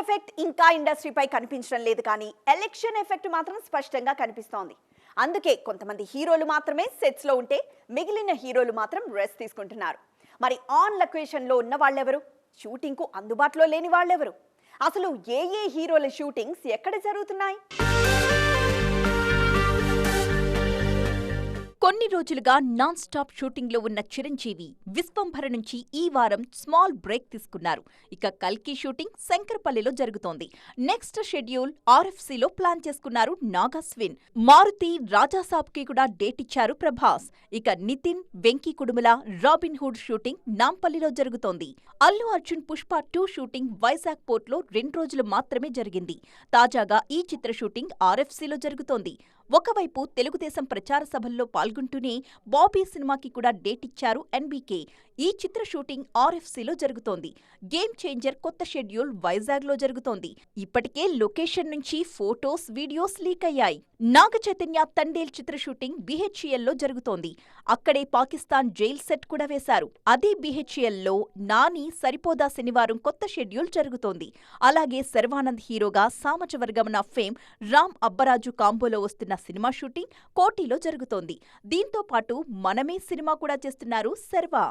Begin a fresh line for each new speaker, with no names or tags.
Effect ఇంకా ఇండస్ట్రీపై కనిపించడం లేదు కానీ ఎలక్షన్ ఎఫెక్ట్ మాత్రం స్పష్టంగా కనిపిస్తోంది. అందుకే కొంతమంది హీరోలు మాత్రమే సెట్స్ లో ఉంటే మిగిలిన హీరోలు మాత్రం రెస్ట్ తీసుకుంటున్నారు. మరి ఆన్ లొకేషన్ లో ఉన్న వాళ్ళెవరు? షూటింగ్ కు అందుబాటులో లేని వాళ్ళెవరు? అసలు ఏ హీరోల షూటింగ్స్ ఎక్కడ జరుగుతున్నాయి?
కొన్ని రోజులుగా నాన్ స్టాప్ షూటింగ్ లో ఉన్న చిరంజీవి విశ్వంభర నుంచి ఈ వారం స్మాల్ బ్రేక్ తీసుకున్నారు. ఇక కల్కి షూటింగ్ శంకరపల్లిలో జరుగుతోంది. నెక్స్ట్ షెడ్యూల్ RFCలో ప్లాన్ చేసుకున్నారు నాగాస్విన్. మారుతి రాజాసాబ్ కి కూడా డేట్ ఇచ్చారు ప్రభాస్. ఇక Nithin, Venky Kudumula Robin Hood shooting నాంపల్లిలో జరుగుతోంది. అల్లు అర్జున్ పుష్ప 2 షూటింగ్ వైజాగ్ పోర్ట్లో 2 రోజులు మాత్రమే జరిగింది. తాజాగా ఈ చిత్ర షూటింగ్ RFCలో జరుగుతోంది. ఒకవైపు తెలుగుదేశం ప్రచార సభల్లో పాల్గొంటూనే బాబీ సినిమాకి కూడా డేట్ ఇచ్చారు NBK. ఈ చిత్ర షూటింగ్ RFCలో జరుగుతోంది. గేమ్ చేంజర్ కొత్త షెడ్యూల్ వైజాగ్లో జరుగుతోంది. ఇప్పటికే లొకేషన్ నుంచి ఫోటోస్, వీడియోస్ లీక్ అయ్యాయి. నాగ చైతన్య తండేల్ చిత్ర షూటింగ్ BHELలో జరుగుతోంది. అక్కడే పాకిస్తాన్ జైల్ సెట్ కూడా వేశారు. అదే BHELలో నాని సరిపోదా శనివారం కొత్త షెడ్యూల్ జరుగుతోంది. అలాగే శర్వానంద్ హీరోగా సామజవర్గమన ఫేమ్ రామ్ అబ్బరాజు కాంబోలో వస్తున్న సినిమా షూటింగ్ కోటిలో జరుగుతోంది. దీంతో పాటు మనమే సినిమా కూడా చేస్తున్నారు శర్వా.